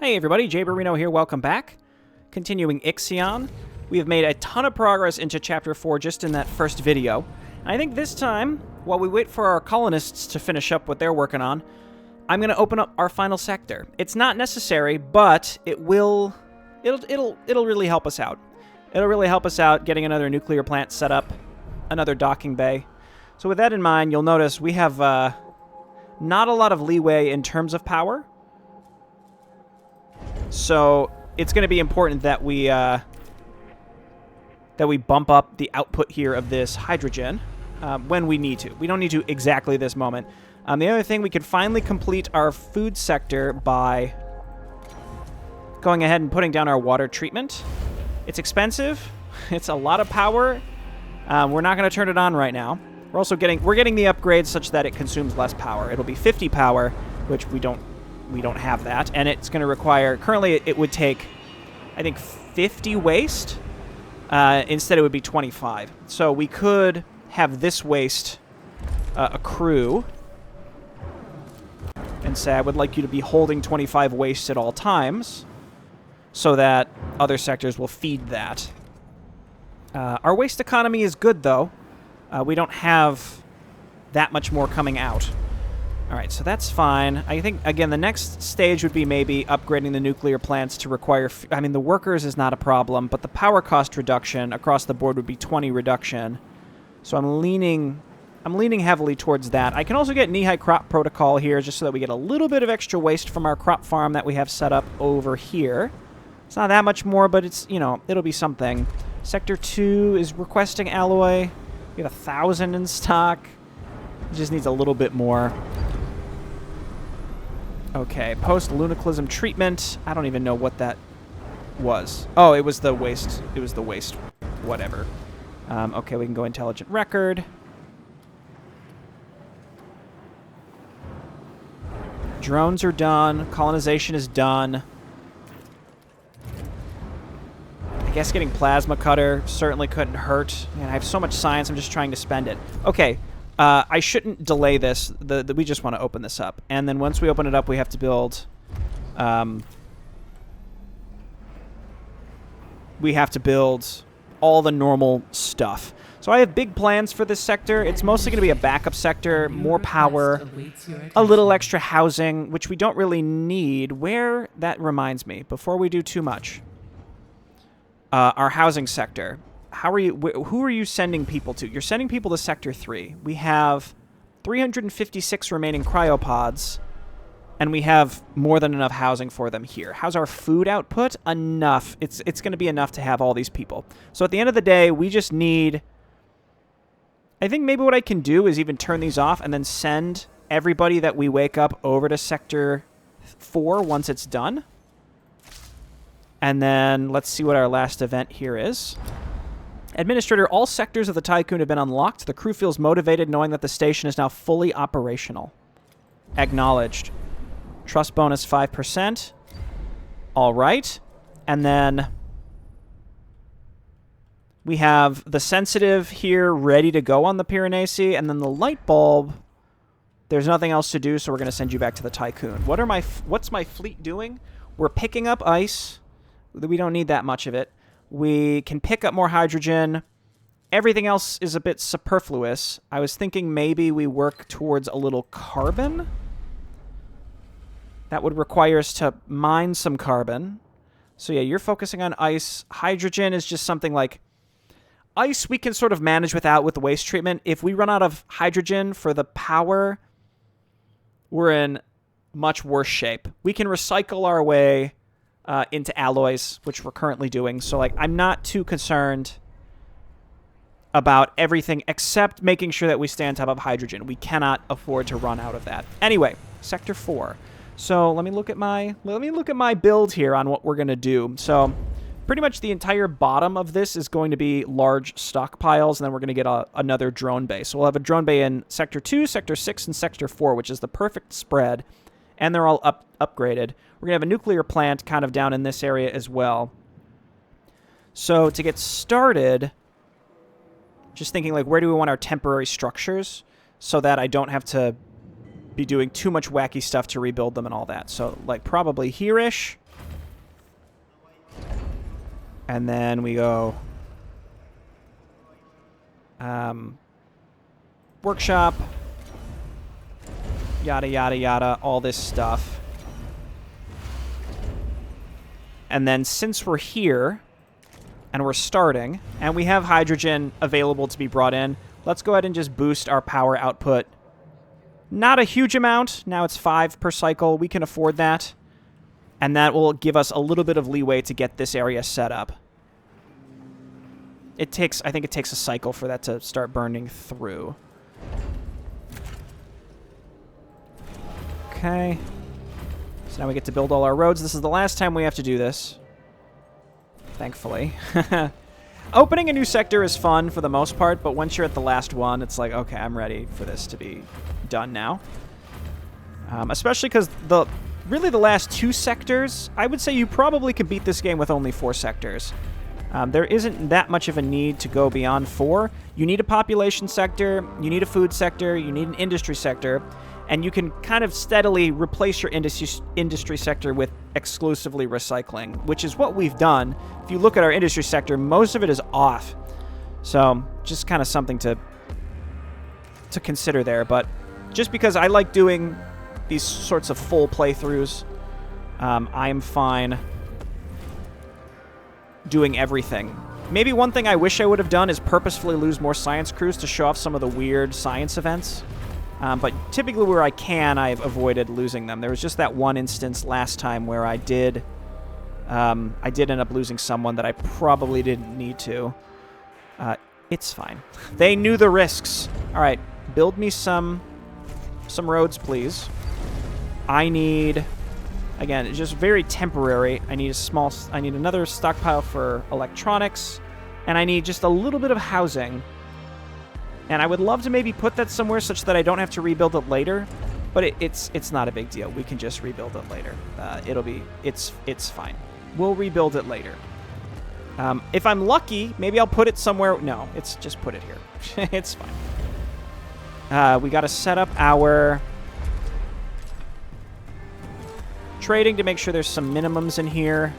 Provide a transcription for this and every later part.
Hey everybody, Jay Barino here, welcome back. Continuing IXION. We have made a ton of progress into Chapter 4 just in that first video. And I think this time, while we wait for our colonists to finish up what they're working on, I'm going to open up our final sector. It's not necessary, but it'll really help us out. It'll really help us out getting another nuclear plant set up, another docking bay. So with that in mind, you'll notice we have not a lot of leeway in terms of power. So it's going to be important that we bump up the output here of this hydrogen when we need to. We don't need to exactly this moment. The other thing, we could finally complete our food sector by going ahead and putting down our water treatment. It's expensive. It's a lot of power. We're not going to turn it on right now. We're getting the upgrades such that it consumes less power. It'll be 50 power, which we don't have that, and it's going to require, currently it would take, I think, 50 waste. Instead it would be 25. So we could have this waste accrue and say, I would like you to be holding 25 waste at all times so that other sectors will feed that. Our waste economy is good, though. We don't have that much more coming out. All right, so that's fine. I think, again, the next stage would be maybe upgrading the nuclear plants to require... I mean, the workers is not a problem, but the power cost reduction across the board would be 20 reduction. So I'm leaning heavily towards that. I can also get knee-high crop protocol here just so that we get a little bit of extra waste from our crop farm that we have set up over here. It's not that much more, but it's, you know, it'll be something. Sector 2 is requesting alloy. We have 1,000 in stock. It just needs a little bit more. Okay, post-lunaclism treatment. I don't even know what that was. Oh, it was the waste. It was the waste. Whatever. Okay, we can go intelligent record. Drones are done. Colonization is done. I guess getting plasma cutter certainly couldn't hurt. Man, I have so much science, I'm just trying to spend it. Okay. I shouldn't delay this. We just want to open this up. And then once we open it up, we have to build... we have to build all the normal stuff. So I have big plans for this sector. It's mostly going to be a backup sector, more power, a little extra housing, which we don't really need. Where... That reminds me, before we do too much. Our housing sector... who are you sending people to? You're sending people to Sector 3. We have 356 remaining cryopods, and we have more than enough housing for them here. How's our food output? Enough. It's going to be enough to have all these people. So at the end of the day, we just need... I think maybe what I can do is even turn these off and then send everybody that we wake up over to Sector 4 once it's done. And then let's see what our last event here is. Administrator, all sectors of the Tiqqun have been unlocked. The crew feels motivated knowing that the station is now fully operational. Acknowledged. Trust bonus 5%. All right. And then we have the sensitive here ready to go on the Piranesi. And then the light bulb, there's nothing else to do, so we're going to send you back to the Tiqqun. What's my fleet doing? We're picking up ice. We don't need that much of it. We can pick up more hydrogen. Everything else is a bit superfluous. I was thinking maybe we work towards a little carbon. That would require us to mine some carbon. So yeah, you're focusing on ice. Hydrogen is just something like... Ice we can sort of manage without with the waste treatment. If we run out of hydrogen for the power, we're in much worse shape. We can recycle our way... into alloys, which we're currently doing. So, like, I'm not too concerned about everything except making sure that we stay on top of hydrogen. We cannot afford to run out of that. Anyway, Sector 4. So, let me look at my build here on what we're going to do. So, pretty much the entire bottom of this is going to be large stockpiles, and then we're going to get another drone bay. So, we'll have a drone bay in Sector 2, Sector 6, and Sector 4, which is the perfect spread. And they're all upgraded. We're going to have a nuclear plant kind of down in this area as well. So to get started, just thinking, like, where do we want our temporary structures so that I don't have to be doing too much wacky stuff to rebuild them and all that. So, like, probably here-ish. And then we go workshop, yada, yada, yada, all this stuff. And then since we're here and we're starting and we have hydrogen available to be brought in, let's go ahead and just boost our power output. Not a huge amount. Now it's 5 per cycle. We can afford that. And that will give us a little bit of leeway to get this area set up. I think it takes a cycle for that to start burning through. Okay. So now we get to build all our roads. This is the last time we have to do this. Thankfully. Opening a new sector is fun for the most part, but once you're at the last one, it's like, okay, I'm ready for this to be done now. Especially because really the last 2 sectors, I would say you probably could beat this game with only 4 sectors. There isn't that much of a need to go beyond 4. You need a population sector, you need a food sector, you need an industry sector, and you can kind of steadily replace your industry sector with exclusively recycling, which is what we've done. If you look at our industry sector, most of it is off. So just kind of something to consider there. But just because I like doing these sorts of full playthroughs, I am fine doing everything. Maybe one thing I wish I would have done is purposefully lose more science crews to show off some of the weird science events. But typically where I can, I've avoided losing them. There was just that one instance last time where I did end up losing someone that I probably didn't need to. It's fine. They knew the risks. All right, build me some roads, please. I need, again, just very temporary. I need another stockpile for electronics, and I need just a little bit of housing. And I would love to maybe put that somewhere such that I don't have to rebuild it later, but it's not a big deal. We can just rebuild it later. It's fine. We'll rebuild it later. If I'm lucky, maybe I'll put it somewhere. No, it's just put it here. It's fine. We got to set up our trading to make sure there's some minimums in here.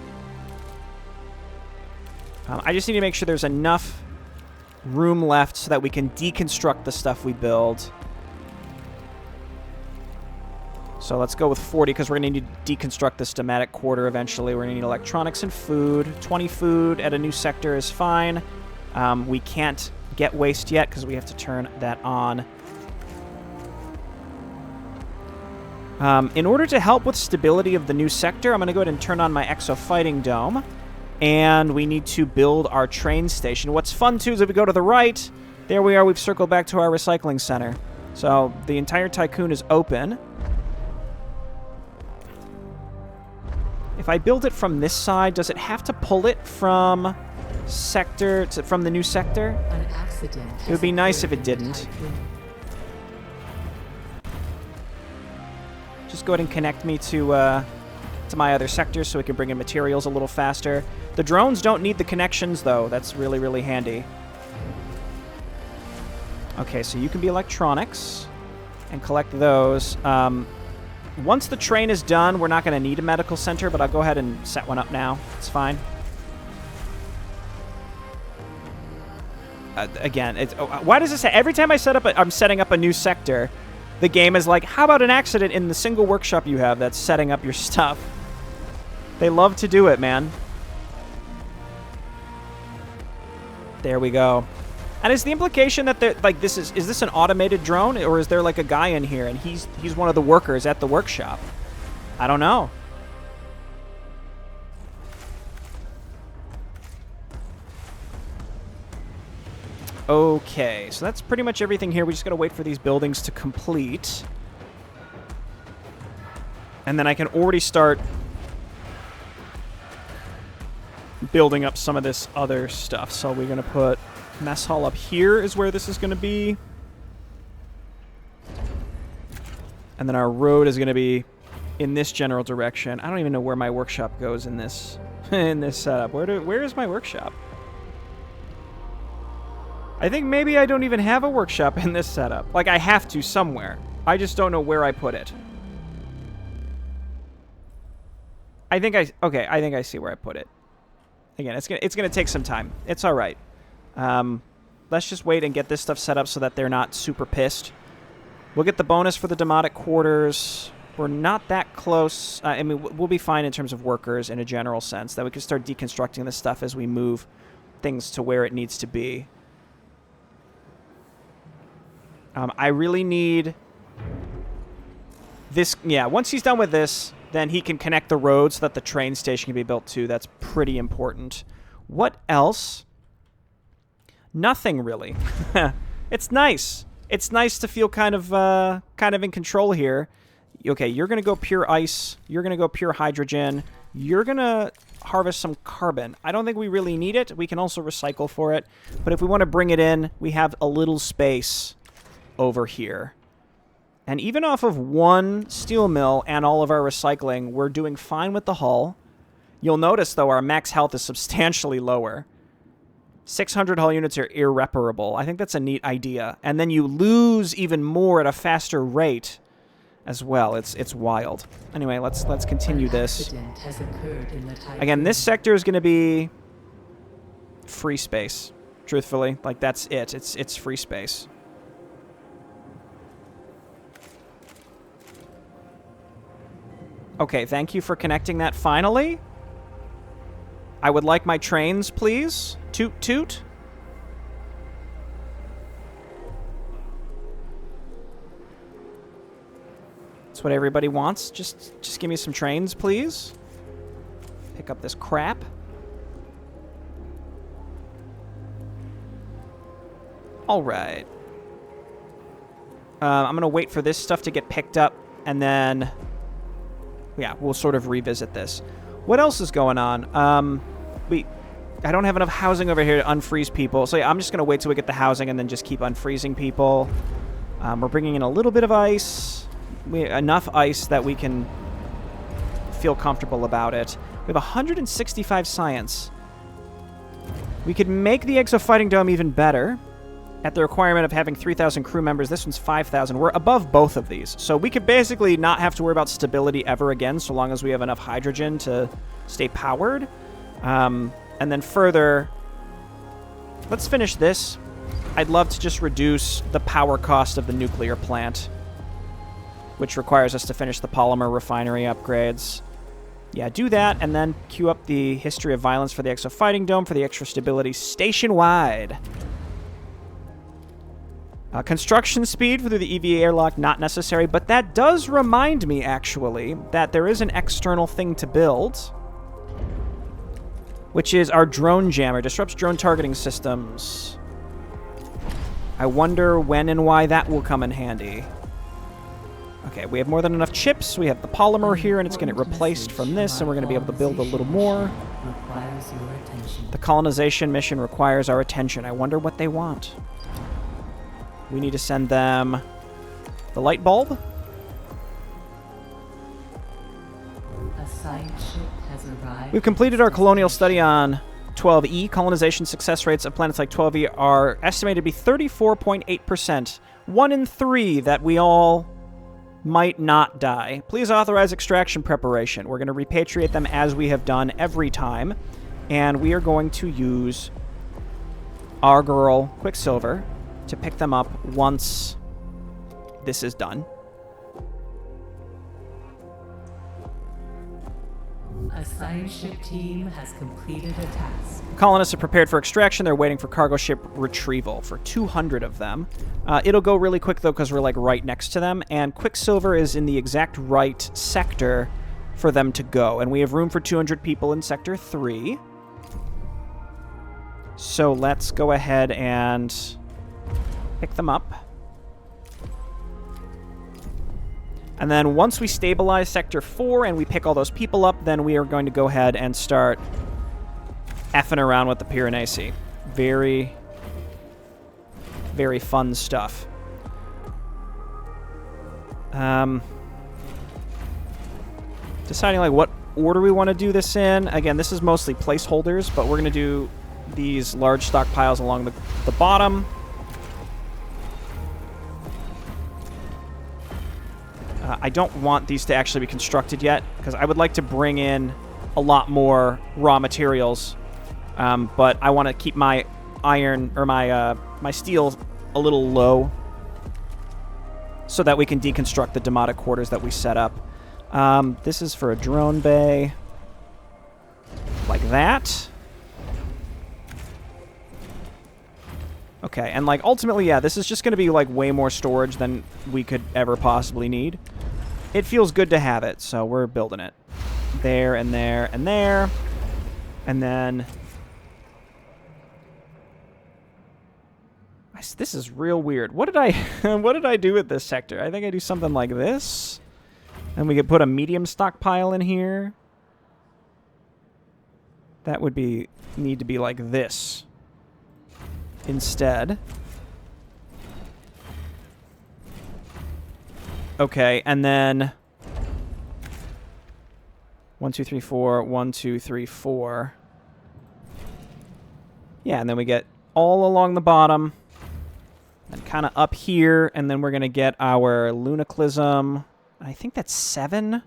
I just need to make sure there's enough room left so that we can deconstruct the stuff we build. So let's go with 40 because we're going to need to deconstruct the schematic quarter eventually. We're going to need electronics and food. 20 food at a new sector is fine. We can't get waste yet because we have to turn that on. In order to help with stability of the new sector, I'm going to go ahead and turn on my exo fighting dome. And we need to build our train station. What's fun, too, is if we go to the right, there we are. We've circled back to our recycling center. So the entire Tiqqun is open. If I build it from this side, does it have to pull it from from the new sector? An accident. It would be nice if it didn't. Just go ahead and connect me to my other sector so we can bring in materials a little faster. The drones don't need the connections, though. That's really, really handy. Okay, so you can be electronics and collect those. Once the train is done, we're not going to need a medical center, but I'll go ahead and set one up now. It's fine. Again, why does it say every time I I'm setting up a new sector, the game is like, how about an accident in the single workshop you have that's setting up your stuff? They love to do it, man. There we go. And is the implication that they're like is this an automated drone, or is there like a guy in here and he's one of the workers at the workshop? I don't know. Okay, so that's pretty much everything here. We just gotta wait for these buildings to complete. And then I can already start building up some of this other stuff. So we're going to put mess hall up here is where this is going to be. And then our road is going to be in this general direction. I don't even know where my workshop goes in this in this setup. Where is my workshop? I think maybe I don't even have a workshop in this setup. Like, I have to somewhere. I just don't know where I put it. I think I see where I put it. Again, it's gonna take some time. It's all right. Let's just wait and get this stuff set up so that they're not super pissed. We'll get the bonus for the Demotic Quarters. We're not that close. I mean, we'll be fine in terms of workers in a general sense. That we can start deconstructing this stuff as we move things to where it needs to be. I really need this. Yeah, once he's done with this, then he can connect the road so that the train station can be built too. That's pretty important. What else? Nothing really. It's nice. It's nice to feel kind of in control here. Okay, you're gonna go pure ice. You're gonna go pure hydrogen. You're gonna harvest some carbon. I don't think we really need it. We can also recycle for it. But if we want to bring it in, we have a little space over here. And even off of one steel mill and all of our recycling, we're doing fine with the hull. You'll notice, though, our max health is substantially lower. 600 hull units are irreparable. I think that's a neat idea. And then you lose even more at a faster rate as well. It's wild. Anyway, let's continue this. Again, this sector is going to be free space. Truthfully, like that's it. It's free space. Okay, thank you for connecting that finally. I would like my trains, please. Toot toot. That's what everybody wants. Just give me some trains, please. Pick up this crap. All right. I'm gonna wait for this stuff to get picked up, and then yeah, we'll sort of revisit this. What else is going on? I don't have enough housing over here to unfreeze people, so yeah, I'm just gonna wait till we get the housing and then just keep unfreezing people. We're bringing in a little bit of ice. Enough ice that we can feel comfortable about it. We have 165 science. We could make the exo-fighting dome even better at the requirement of having 3,000 crew members. This one's 5,000. We're above both of these. So we could basically not have to worry about stability ever again so long as we have enough hydrogen to stay powered. And then further, let's finish this. I'd love to just reduce the power cost of the nuclear plant, which requires us to finish the polymer refinery upgrades. Yeah, do that, and then queue up the history of violence for the exo-fighting dome for the extra stability station-wide. Construction speed for the EVA airlock, not necessary, but that does remind me, actually, that there is an external thing to build, which is our drone jammer. Disrupts drone targeting systems. I wonder when and why that will come in handy. Okay, we have more than enough chips. We have the polymer here, and it's going to get replaced from this, and we're going to be able to build a little more. The colonization mission requires our attention. I wonder what they want. We need to send them the light bulb. We've completed our colonial study on 12E. Colonization success rates of planets like 12E are estimated to be 34.8%. 1 in 3 that we all might not die. Please authorize extraction preparation. We're going to repatriate them as we have done every time. And we are going to use our girl, Quicksilver, to pick them up once this is done. A science ship team has completed a task. Colonists are prepared for extraction. They're waiting for cargo ship retrieval for 200 of them. It'll go really quick, though, because we're, like, right next to them. And Quicksilver is in the exact right sector for them to go. And we have room for 200 people in Sector 3. So let's go ahead and pick them up. And then once we stabilize Sector 4 and we pick all those people up, then we are going to go ahead and start effing around with the Piranesi. Very, very fun stuff. Deciding like what order we want to do this in. Again, this is mostly placeholders, but we're going to do these large stockpiles along the bottom. I don't want these to actually be constructed yet, because I would like to bring in a lot more raw materials But I want to keep my iron, or my steel a little low so that we can deconstruct the demotic quarters that we set up. This is for a drone bay. Like that. Okay, and like ultimately, yeah, this is just going to be like way more storage than we could ever possibly need. It feels good to have it, so we're building it. There and there and there. And then... This is real weird. What did I what did I do with this sector? I think I do something like this. And we could put a medium stockpile in here. That would need to be like this instead. Okay, and then 1, 2, 3, 4, 1, 2, 3, 4. Yeah, and then we get all along the bottom. And kind of up here, and then we're going to get our lunaclism. I think that's 7.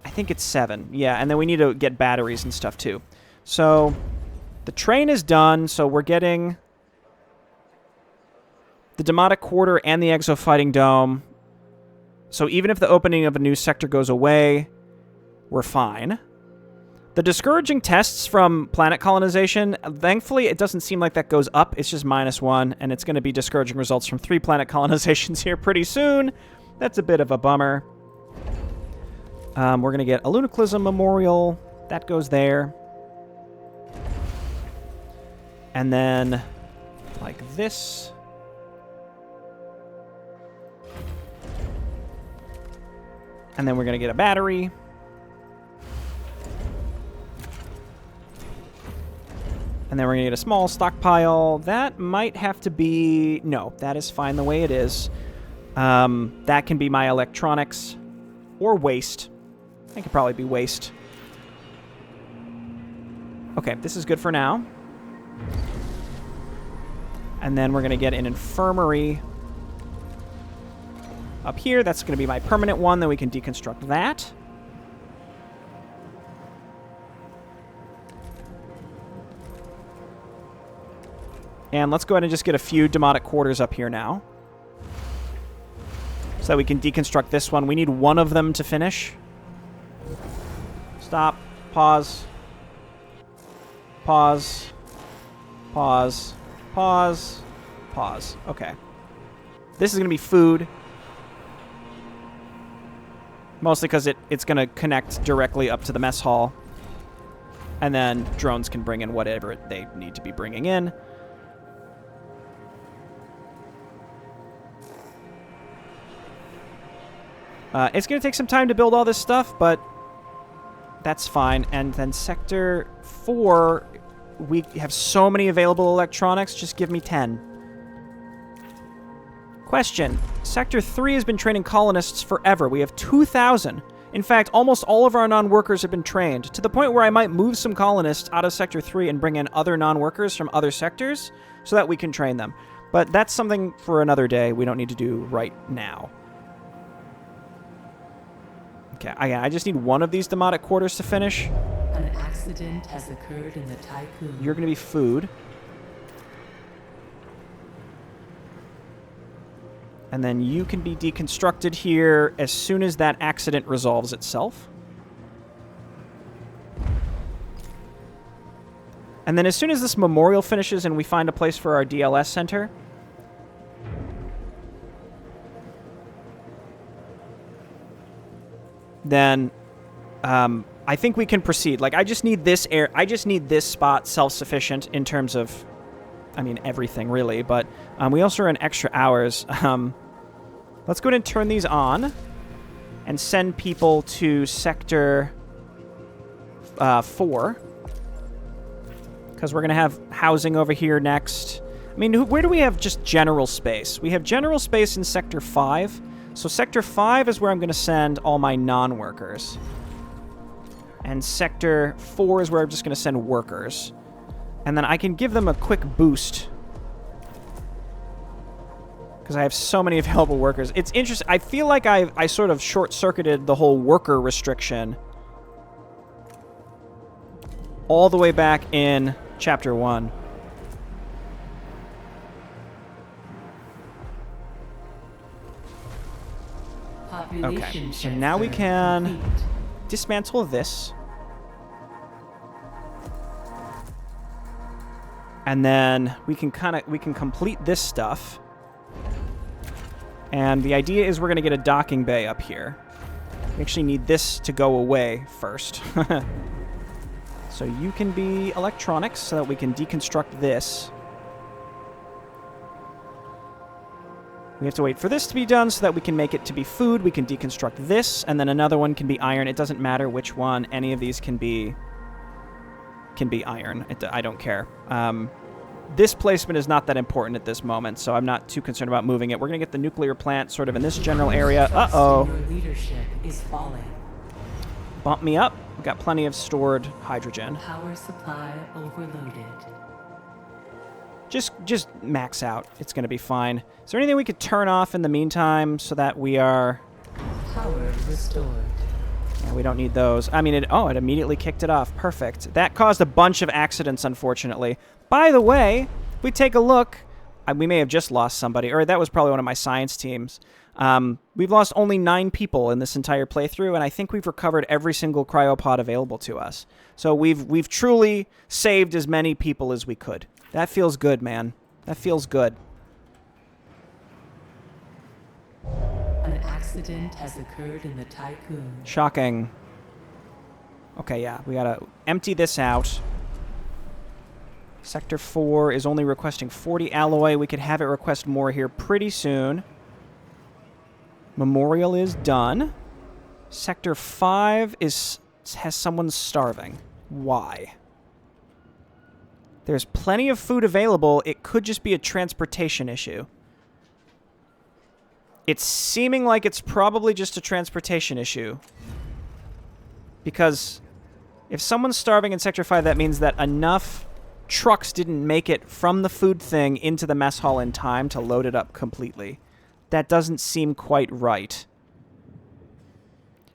I think it's 7. Yeah, and then we need to get batteries and stuff too. So the train is done, so we're getting the Demotic Quarter and the Exo-Fighting Dome. So even if the opening of a new sector goes away, we're fine. The discouraging tests from planet colonization, thankfully, it doesn't seem like that goes up. It's just -1, and it's going to be discouraging results from 3 planet colonizations here pretty soon. That's a bit of a bummer. We're going to get a Lunaclism Memorial. That goes there. And then, like this. And then we're going to get a battery. And then we're going to get a small stockpile. That might have to be... No, that is fine the way it is. That can be my electronics. Or waste. It could probably be waste. Okay, this is good for now. And then we're going to get an infirmary up here. That's going to be my permanent one. Then we can deconstruct that. And let's go ahead and just get a few Demotic Quarters up here now. So that we can deconstruct this one. We need one of them to finish. Stop. Pause. Pause. Pause. Pause. Pause. Okay. This is going to be food. Mostly because it's going to connect directly up to the mess hall. And then drones can bring in whatever they need to be bringing in. It's going to take some time to build all this stuff, but that's fine. And then Sector 4, we have so many available electronics. Just give me 10. Question. Sector 3 has been training colonists forever. We have 2,000. In fact, almost all of our non-workers have been trained, to the point where I might move some colonists out of Sector 3 and bring in other non-workers from other sectors so that we can train them. But that's something for another day we don't need to do right now. Okay, I just need one of these Demotic Quarters to finish. An accident has occurred in the Tiqqun. You're going to be food. And then you can be deconstructed here as soon as that accident resolves itself. And then as soon as this memorial finishes and we find a place for our DLS center... then I think we can proceed. Like, I just need this spot self-sufficient in terms of, I mean, everything, really. But we also earn extra hours. Let's go ahead and turn these on and send people to Sector 4. Because we're going to have housing over here next. I mean, where do we have just general space? We have general space in Sector 5. So Sector 5 is where I'm going to send all my non-workers. And Sector 4 is where I'm just going to send workers. And then I can give them a quick boost. Because I have so many available workers. It's interesting. I feel like I sort of short-circuited the whole worker restriction. all the way back in Chapter 1. Okay, so now we can dismantle this. And then we can complete this stuff. And the idea is we're going to get a docking bay up here. We actually need this to go away first. So you can be electronics so that we can deconstruct this. We have to wait for this to be done so that we can make it to be food. We can deconstruct this, and then another one can be iron. It doesn't matter which one. Any of these can be iron. I don't care. This placement is not that important at this moment, so I'm not too concerned about moving it. We're going to get the nuclear plant sort of in this general area. Uh-oh. Your leadership is falling. Bump me up. We've got plenty of stored hydrogen. Power supply overloaded. Just max out. It's going to be fine. Is there anything we could turn off in the meantime so that we are... Power restored. Yeah, we don't need those. I mean, it immediately kicked it off. Perfect. That caused a bunch of accidents, unfortunately. By the way, if we take a look, we may have just lost somebody, or that was probably one of my science teams. We've lost only 9 people in this entire playthrough, and I think we've recovered every single cryopod available to us. So we've truly saved as many people as we could. That feels good, man. That feels good. An accident has occurred in the Tiqqun. Shocking. Okay, yeah, we gotta empty this out. Sector 4 is only requesting 40 alloy. We could have it request more here pretty soon. Memorial is done. Sector 5 has someone starving. Why? There's plenty of food available. It could just be a transportation issue. It's seeming like it's probably just a transportation issue. Because if someone's starving in Sector 5, that means that enough trucks didn't make it from the food thing into the mess hall in time to load it up completely. That doesn't seem quite right.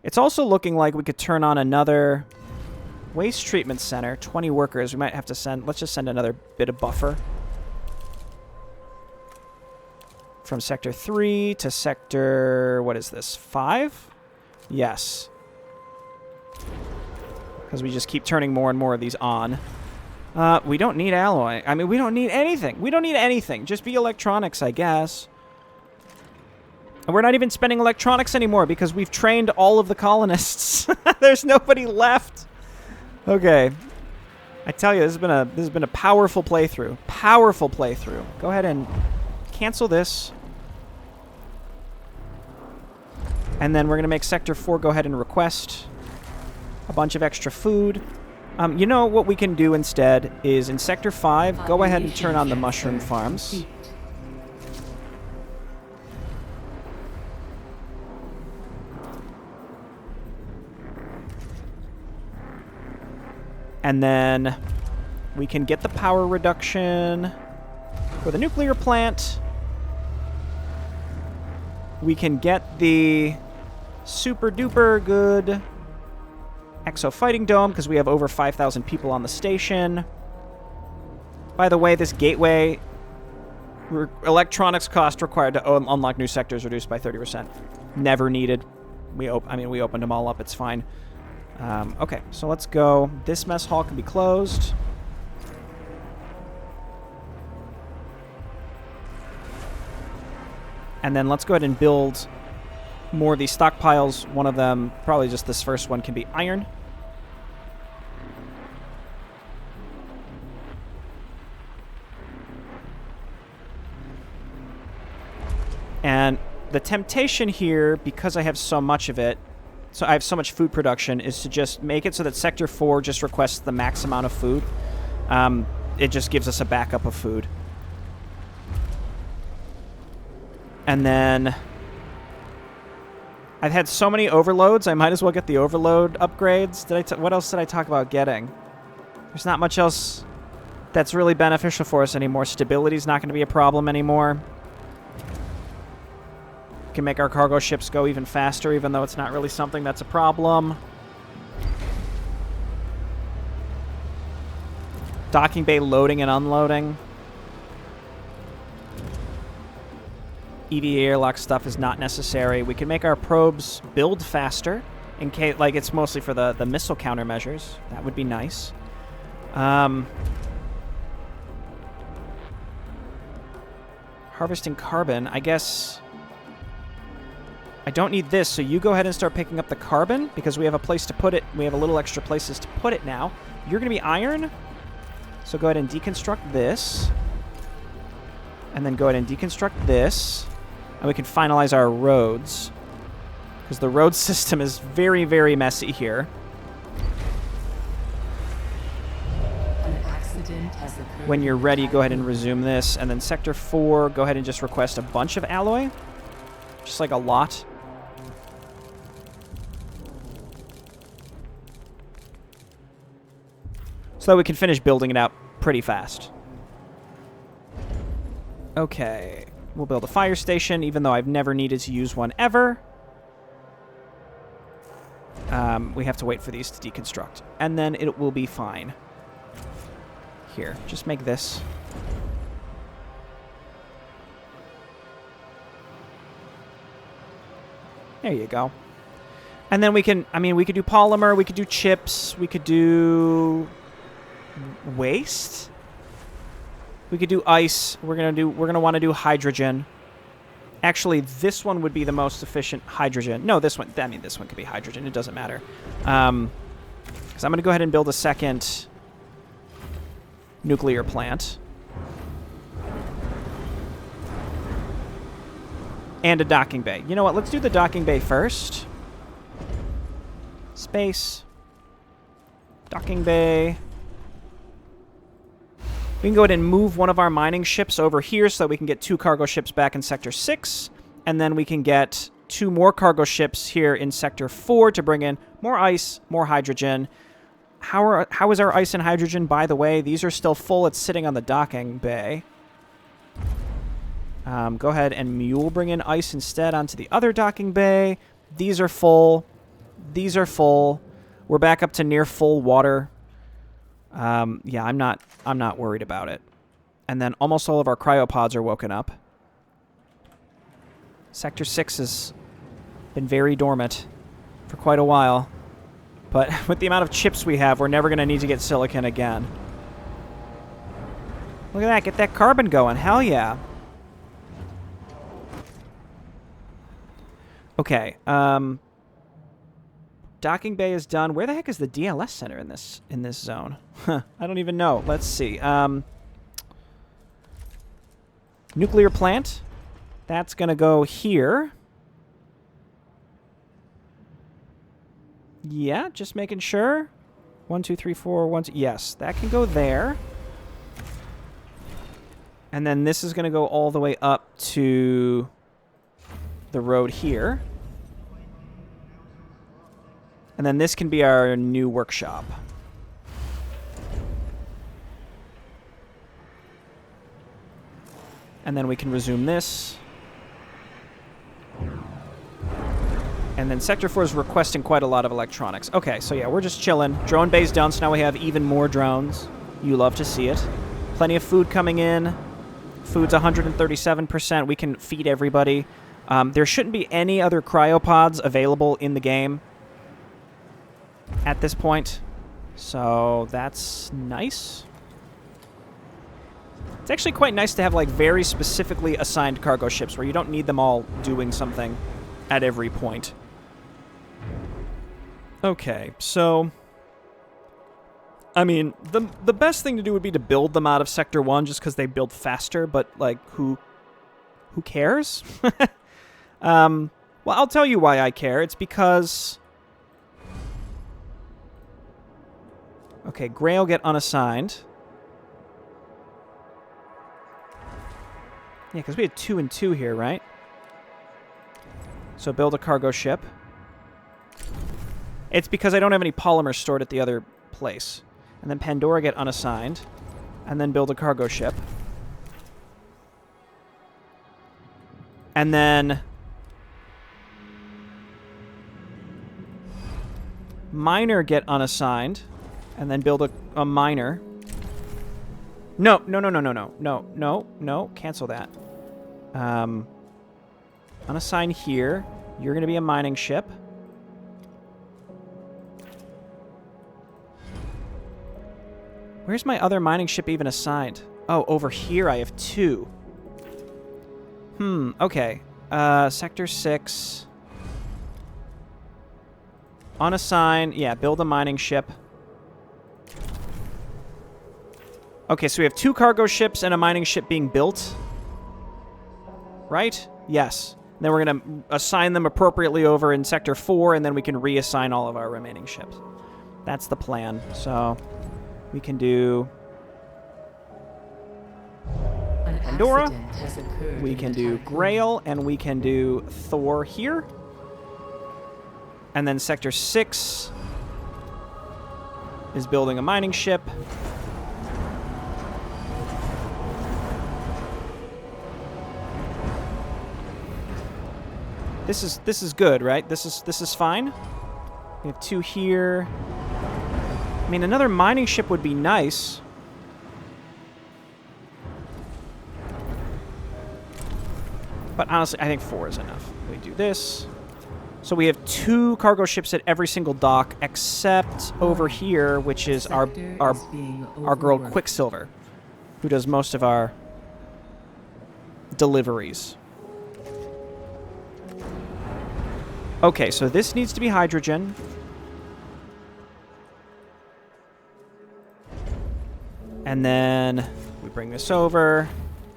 It's also looking like we could turn on another waste treatment center. 20 workers. We might have to send... Let's just send another bit of buffer. From Sector 3 to Sector... What is this? 5? Yes. Because we just keep turning more and more of these on. We don't need alloy. I mean, we don't need anything. We don't need anything. Just be electronics, I guess. And we're not even spending electronics anymore because we've trained all of the colonists. There's nobody left. Okay. I tell you, this has been a powerful playthrough. Powerful playthrough. Go ahead and cancel this. And then we're going to make Sector 4 go ahead and request a bunch of extra food. You know what we can do instead is in Sector 5, go ahead and turn on the mushroom farms. And then we can get the power reduction for the nuclear plant. We can get the super duper good Exo Fighting Dome, because we have over 5,000 people on the station. By the way, this gateway electronics cost required to unlock new sectors reduced by 30%. Never needed. We opened them all up. It's fine. Okay, so let's go. This mess hall can be closed. And then let's go ahead and build more of these stockpiles. One of them, probably just this first one, can be iron. And the temptation here, because I have so much of it, so I have so much food production, is to just make it so that Sector 4 just requests the max amount of food. It just gives us a backup of food. And then I've had so many overloads, I might as well get the overload upgrades. What else did I talk about getting? There's not much else that's really beneficial for us anymore. Stability's not going to be a problem anymore. We can make our cargo ships go even faster, even though it's not really something that's a problem. Docking bay loading and unloading. EVA airlock stuff is not necessary. We can make our probes build faster in case, like, it's mostly for the missile countermeasures. That would be nice. Harvesting carbon, I guess. I don't need this, so you go ahead and start picking up the carbon because we have a place to put it. We have a little extra places to put it now. You're going to be iron, so go ahead and deconstruct this. And then go ahead and deconstruct this. And we can finalize our roads. Because the road system is very, very messy here. An accident has occurred. When you're ready, go ahead and resume this. And then Sector 4, go ahead and just request a bunch of alloy. Just like a lot. So that we can finish building it out pretty fast. Okay. We'll build a fire station, even though I've never needed to use one ever. We have to wait for these to deconstruct. And then it will be fine. Here, just make this. There you go. And then we can, I mean, we could do polymer, we could do chips, we could do waste. We could do ice. We're gonna want to do hydrogen. Actually, this one would be the most efficient hydrogen. No, this one. I mean, this one could be hydrogen. It doesn't matter. Because I'm gonna go ahead and build a second nuclear plant and a docking bay. You know what? Let's do the docking bay first. Space. Docking bay. We can go ahead and move one of our mining ships over here so that we can get 2 cargo ships back in Sector 6. And then we can get 2 more cargo ships here in Sector 4 to bring in more ice, more hydrogen. How is our ice and hydrogen, by the way? These are still full. It's sitting on the docking bay. Go ahead and Mule bring in ice instead onto the other docking bay. These are full. These are full. We're back up to near full water. Yeah, I'm not worried about it. And then almost all of our cryopods are woken up. Sector 6 has been very dormant for quite a while. But with the amount of chips we have, we're never going to need to get silicon again. Look at that. Get that carbon going. Hell yeah. Okay. Docking bay is done. Where the heck is the DLS center in this zone? Huh, I don't even know. Let's see. Nuclear plant. That's going to go here. Yeah, just making sure. 1, 2, 3, 4, 1, 2. Yes, that can go there. And then this is going to go all the way up to the road here. And then this can be our new workshop. And then we can resume this. And then Sector 4 is requesting quite a lot of electronics. Okay, so yeah, we're just chilling. Drone bay's done, so now we have even more drones. You love to see it. Plenty of food coming in. Food's 137%. We can feed everybody. There shouldn't be any other cryopods available in the game at this point. So that's nice. It's actually quite nice to have like very specifically assigned cargo ships where you don't need them all doing something at every point. Okay, so I mean, the best thing to do would be to build them out of Sector 1 just because they build faster, but like who cares? Well, I'll tell you why I care. It's because okay, Grail get unassigned. Yeah, because we had 2 and 2 here, right? So build a cargo ship. It's because I don't have any polymer stored at the other place. And then Pandora get unassigned. And then build a cargo ship. And then Miner get unassigned. And then build a miner. No, no, no, no, no, no, no, no, no. Cancel that. Unassign here. You're going to be a mining ship. Where's my other mining ship even assigned? Oh, over here I have 2. Okay. Sector 6. Unassign. Yeah, build a mining ship. Okay, so we have 2 cargo ships and a mining ship being built. Right? Yes. And then we're going to assign them appropriately over in Sector 4, and then we can reassign all of our remaining ships. That's the plan. So we can do Pandora, we can do Grail, and we can do Thor here. And then Sector 6 is building a mining ship. This is good, right? This is fine. We have 2 here. I mean, another mining ship would be nice. But honestly, I think 4 is enough. We do this. So we have 2 cargo ships at every single dock, except over here, which is our girl Quicksilver, who does most of our deliveries. Okay, so this needs to be hydrogen. And then we bring this over,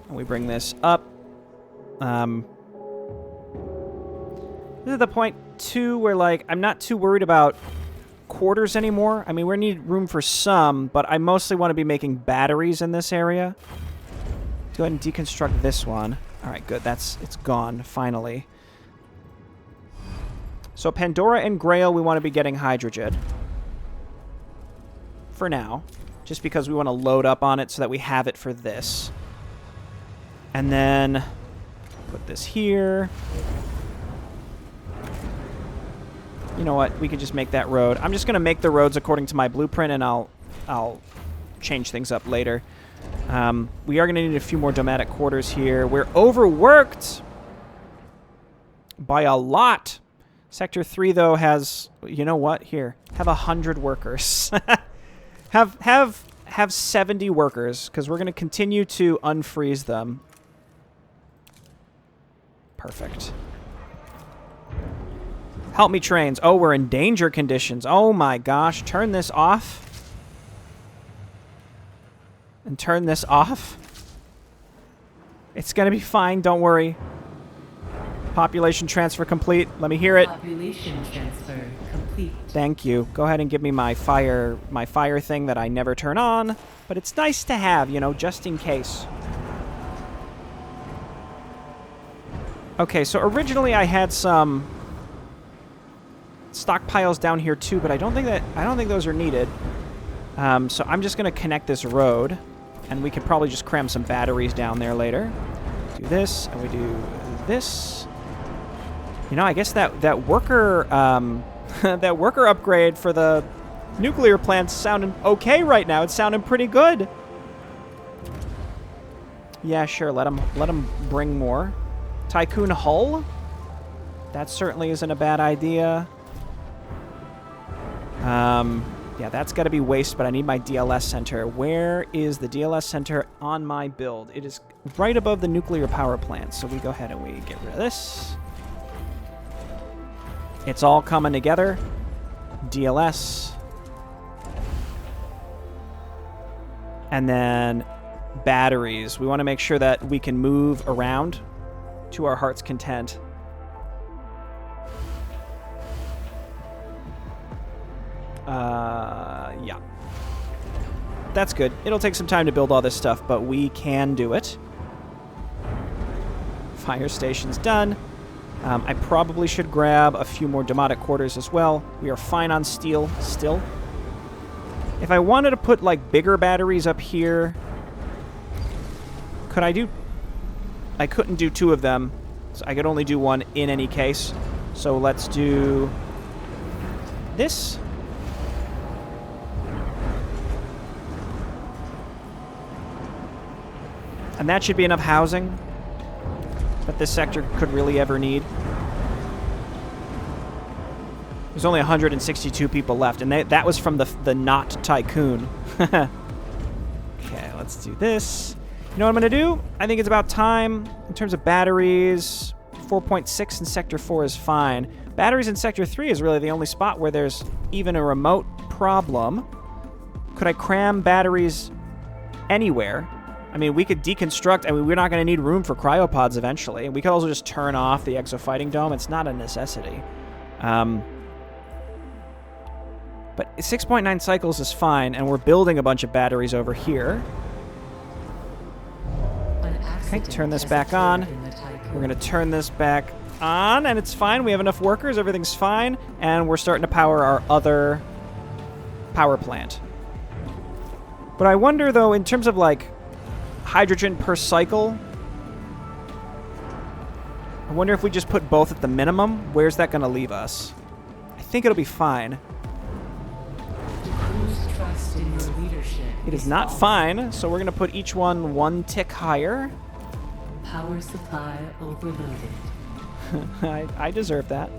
and we bring this up. This is the point, too, where, like, I'm not too worried about quarters anymore. I mean, we need room for some, but I mostly want to be making batteries in this area. Let's go ahead and deconstruct this one. All right, good. It's gone, finally. So Pandora and Grail, we want to be getting hydrogen. For now. Just because we want to load up on it so that we have it for this. And then put this here. You know what? We could just make that road. I'm just going to make the roads according to my blueprint, and I'll change things up later. We are going to need a few more domestic quarters here. We're overworked by a lot. Sector 3, though, has... You know what? Here. Have 100 workers. have 70 workers, because we're going to continue to unfreeze them. Perfect. Help me, trains. Oh, we're in danger conditions. Oh, my gosh. Turn this off. And turn this off. It's going to be fine. Don't worry. Population transfer complete. Let me hear it. Population transfer complete. Thank you. Go ahead and give me my fire thing that I never turn on. But it's nice to have, you know, just in case. Okay, so originally I had some stockpiles down here too, but I don't think those are needed. So I'm just going to connect this road, and we could probably just cram some batteries down there later. Do this, and we do this. You know, I guess that worker that worker upgrade for the nuclear plant's sounding okay right now. It's sounding pretty good. Yeah, sure. Let them bring more. Tiqqun hull. That certainly isn't a bad idea. Yeah, that's got to be waste, but I need my DLS center. Where is the DLS center on my build? It is right above the nuclear power plant. So we go ahead and we get rid of this. It's all coming together. DLS. And then batteries. We want to make sure that we can move around to our heart's content. Yeah. That's good. It'll take some time to build all this stuff, but we can do it. Fire station's done. I probably should grab a few more demotic quarters as well. We are fine on steel still. If I wanted to put, like, bigger batteries up here, could I do... I couldn't do 2 of them, so I could only do 1 in any case. So let's do this. And that should be enough housing that this sector could really ever need. There's only 162 people left, and that was from the not Tiqqun. Okay, let's do this. You know what I'm going to do? I think it's about time. In terms of batteries, 4.6 in Sector 4 is fine. Batteries in Sector 3 is really the only spot where there's even a remote problem. Could I cram batteries anywhere? I mean, we could deconstruct. I mean, we're not going to need room for cryopods eventually. We could also just turn off the exofighting dome. It's not a necessity. But 6.9 cycles is fine, and we're building a bunch of batteries over here. Okay, turn this back on. We're going to turn this back on, and it's fine. We have enough workers. Everything's fine. And we're starting to power our other power plant. But I wonder, though, in terms of, like, hydrogen per cycle, I wonder if we just put both at the minimum. Where's that going to leave us? I think it'll be fine. It is not fine, so we're going to put each one tick higher. Power supply overloaded. I deserve that.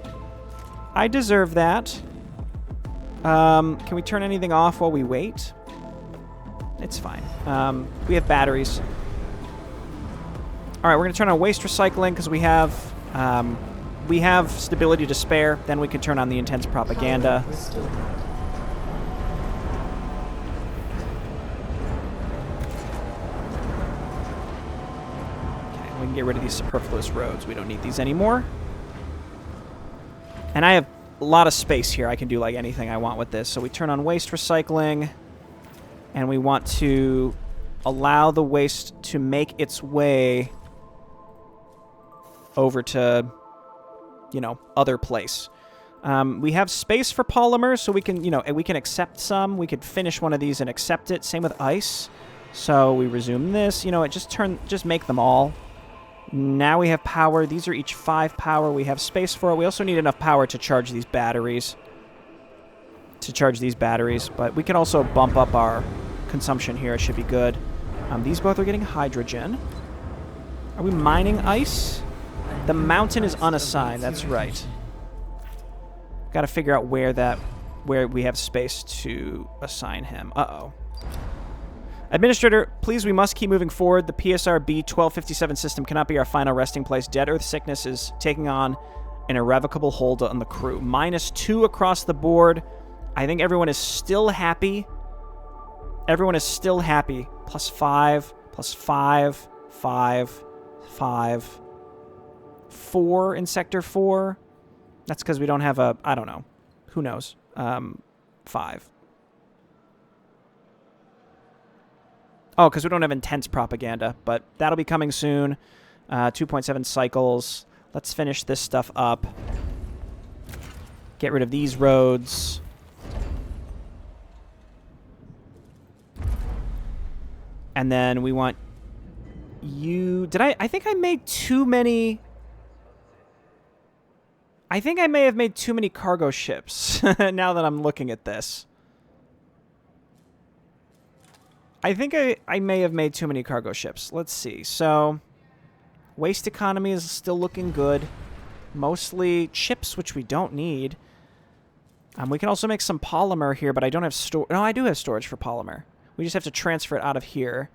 I deserve that. Can we turn anything off while we wait? It's fine. We have batteries. All right, we're going to turn on waste recycling because we have stability to spare. Then we can turn on the intense propaganda. We can get rid of these superfluous roads. We don't need these anymore. And I have a lot of space here. I can do like anything I want with this. So we turn on waste recycling. And we want to allow the waste to make its way over to, you know, other place. We have space for polymers, so we can, you know, we can accept some. We could finish one of these and accept it. Same with ice. So we resume this. You know, it just make them all. Now we have power. These are each 5 power. We have space for it. We also need enough power to charge these batteries. But we can also bump up our consumption here. It should be good. These both are getting hydrogen. Are we mining ice? The mountain is unassigned. That's right. Got to figure out where we have space to assign him. Uh-oh. Administrator, please, we must keep moving forward. The PSRB 1257 system cannot be our final resting place. Dead Earth sickness is taking on an irrevocable hold on the crew. -2 across the board. I think everyone is still happy. Everyone is still happy. +5, +5, 5, 5, 4 in Sector 4. That's because we don't have a, I don't know. Who knows? 5. Oh, because we don't have intense propaganda, but that'll be coming soon. 2.7 cycles. Let's finish this stuff up. Get rid of these roads. And then we want you... I think I made too many... I think I may have made too many cargo ships now that I'm looking at this. I think I may have made too many cargo ships. Let's see. So, waste economy is still looking good. Mostly chips, which we don't need. We can also make some polymer here, but I don't have storage. No, I do have storage for polymer. We just have to transfer it out of here.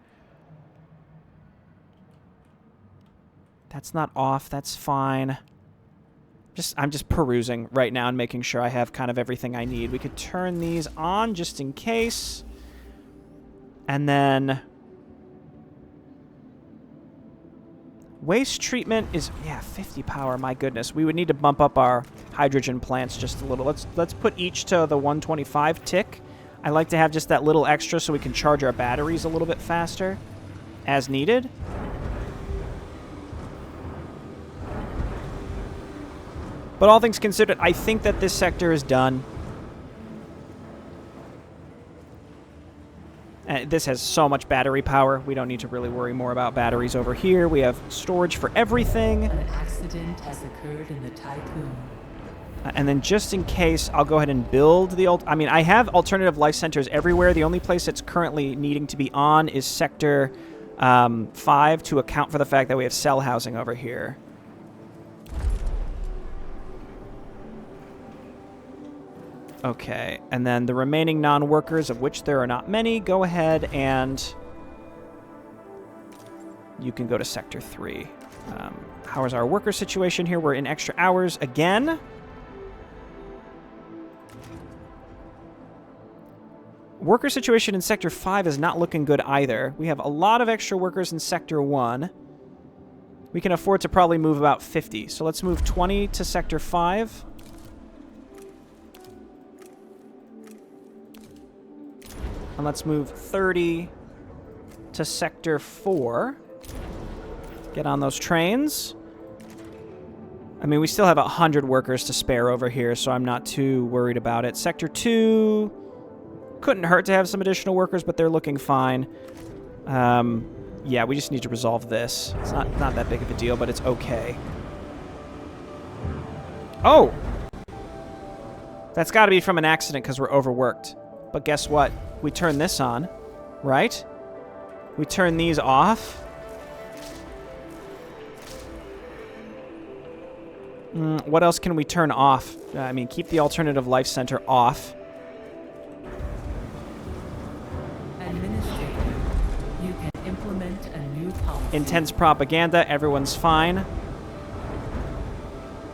That's not off. That's fine. I'm just perusing right now and making sure I have kind of everything I need. We could turn these on just in case. And then waste treatment is, yeah, 50 power. My goodness. We would need to bump up our hydrogen plants just a little. Let's put each to the 125 tick. I like to have just that little extra so we can charge our batteries a little bit faster as needed. But all things considered, I think that this sector is done. This has so much battery power. We don't need to really worry more about batteries over here. We have storage for everything. An accident has occurred in the Tiqqun. And then just in case, I'll go ahead and build the... I have alternative life centers everywhere. The only place it's currently needing to be on is Sector 5 to account for the fact that we have cell housing over here. Okay, and then the remaining non-workers, of which there are not many, go ahead and you can go to Sector 3. How is our worker situation here? We're in extra hours again. Worker situation in Sector 5 is not looking good either. We have a lot of extra workers in Sector 1. We can afford to probably move about 50. So let's move 20 to Sector 5. And let's move 30 to Sector 4. Get on those trains. I mean, we still have 100 workers to spare over here, so I'm not too worried about it. Sector 2... couldn't hurt to have some additional workers, but they're looking fine. Yeah, we just need to resolve this. It's not that big of a deal, but it's okay. Oh! That's got to be from an accident because we're overworked. But guess what? We turn this on, right? We turn these off. What else can we turn off? I mean, keep the alternative life center off. Administrator, you can implement a new policy. Intense propaganda, everyone's fine.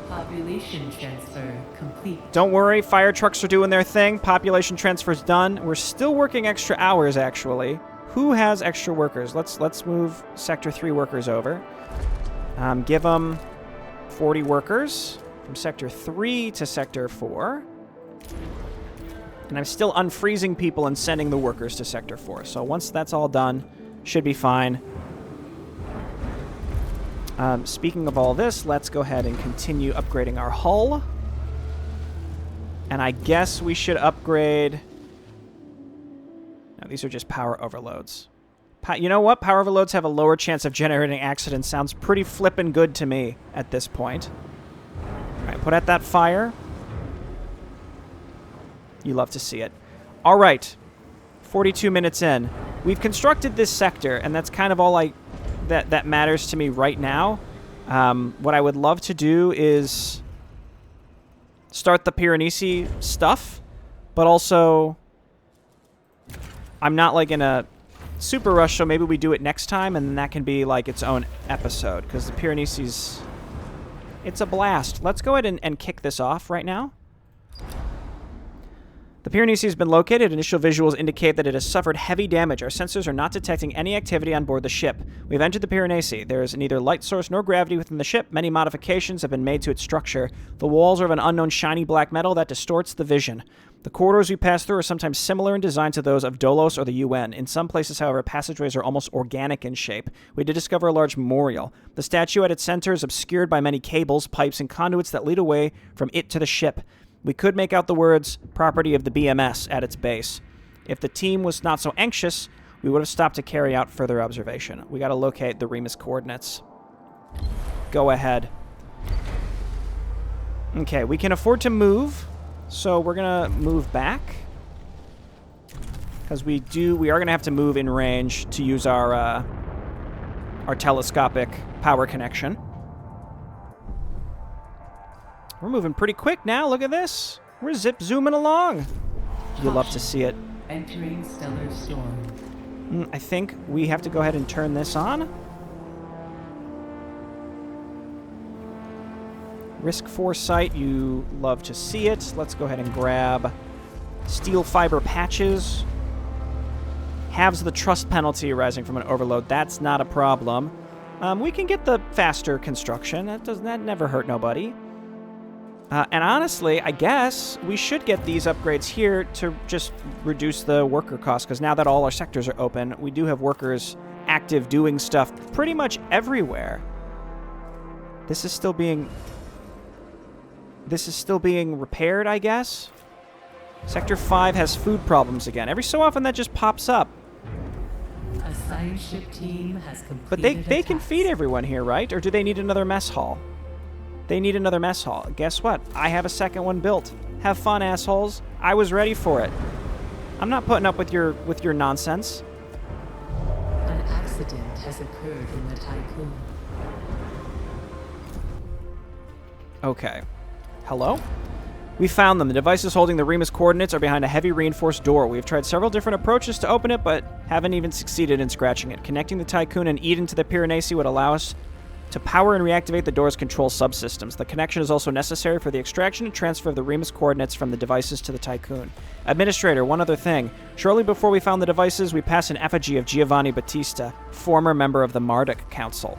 Population transfer complete. Don't worry, fire trucks are doing their thing. Population transfer's done. We're still working extra hours, actually. Who has extra workers? Let's move Sector 3 workers over. Give them 40 workers from Sector 3 to Sector 4. And I'm still unfreezing people and sending the workers to Sector 4. So once that's all done, should be fine. Speaking of all this, let's go ahead and continue upgrading our hull. And I guess we should upgrade... No, these are just power overloads. You know what? Power overloads have a lower chance of generating accidents. Sounds pretty flippin' good to me at this point. All right, put out that fire. You love to see it. All right, 42 minutes in. We've constructed this sector, and that's kind of all that matters to me right now. What I would love to do is start the Piranesi stuff, but also I'm not like in a super rush, so maybe we do it next time, and then that can be like its own episode, because the Piranesi's, it's a blast. Let's go ahead and kick this off right now. The Piranesi has been located. Initial visuals indicate that it has suffered heavy damage. Our sensors are not detecting any activity on board the ship. We have entered the Piranesi. There is neither light source nor gravity within the ship. Many modifications have been made to its structure. The walls are of an unknown shiny black metal that distorts the vision. The corridors we pass through are sometimes similar in design to those of DOLOS or the UN. In some places, however, passageways are almost organic in shape. We did discover a large memorial. The statue at its center is obscured by many cables, pipes, and conduits that lead away from it to the ship. We could make out the words, property of the BMS, at its base. If the team was not so anxious, we would have stopped to carry out further observation. We got to locate the Remus coordinates. Go ahead. Okay, we can afford to move, so we're going to move back. Because we are going to have to move in range to use our telescopic power connection. We're moving pretty quick now. Look at this. We're zip-zooming along. You'll love to see it. Entering stellar storm. I think we have to go ahead and turn this on. Risk foresight. You love to see it. Let's go ahead and grab steel fiber patches. Halves the trust penalty arising from an overload. That's not a problem. We can get the faster construction. That never hurt nobody. And honestly, I guess we should get these upgrades here to just reduce the worker cost, because now that all our sectors are open, we do have workers active doing stuff pretty much everywhere. This is still being repaired, I guess. Sector 5 has food problems again. Every so often that just pops up. A science ship team has completed. But they can feed everyone here, right? Or do they need another mess hall? They need another mess hall. Guess what? I have a second one built. Have fun, assholes. I was ready for it. I'm not putting up with your nonsense. An accident has occurred in the Tiqqun. Okay. Hello? We found them. The devices holding the Remus coordinates are behind a heavy reinforced door. We've tried several different approaches to open it, but haven't even succeeded in scratching it. Connecting the Tiqqun and Eden to the Piranesi would allow us to power and reactivate the door's control subsystems. The connection is also necessary for the extraction and transfer of the Remus coordinates from the devices to the Tiqqun. Administrator, one other thing. Shortly before we found the devices, we passed an effigy of Giovanni Battista, former member of the Marduk Council.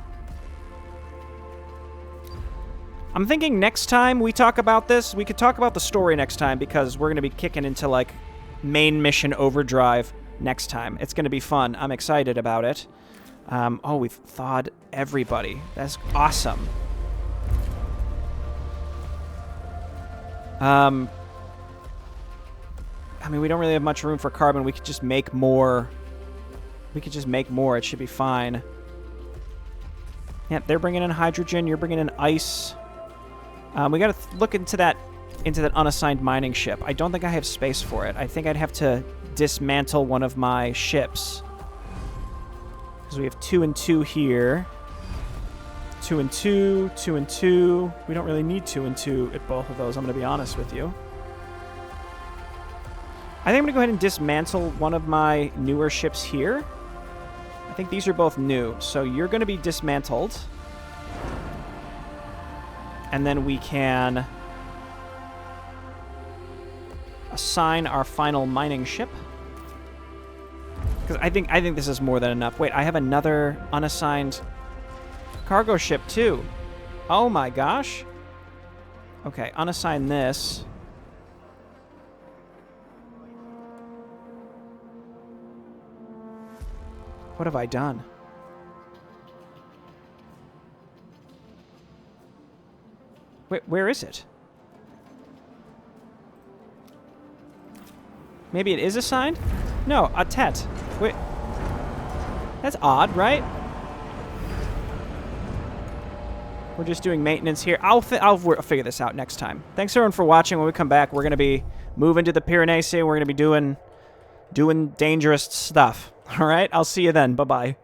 I'm thinking next time we talk about this, we could talk about the story next time, because we're going to be kicking into, like, main mission overdrive next time. It's going to be fun. I'm excited about it. Oh, we've thawed everybody. That's awesome. I mean, we don't really have much room for carbon. We could just make more. We could just make more. It should be fine. Yeah, they're bringing in hydrogen. You're bringing in ice. We got to look into that unassigned mining ship. I don't think I have space for it. I think I'd have to dismantle one of my ships. Because we have 2 and 2 here. 2 and 2, 2 and 2. We don't really need 2 and 2 at both of those, I'm going to be honest with you. I think I'm going to go ahead and dismantle one of my newer ships here. I think these are both new, so you're going to be dismantled. And then we can assign our final mining ship. Because I think this is more than enough. Wait, I have another unassigned cargo ship, too. Oh, my gosh. Okay, unassign this. What have I done? Wait, where is it? Maybe it is assigned? No, a Tet. Wait. That's odd, right? We're just doing maintenance here. I'll figure this out next time. Thanks, everyone, for watching. When we come back, we're going to be moving to the Piranesi. We're going to be doing dangerous stuff. All right? I'll see you then. Bye-bye.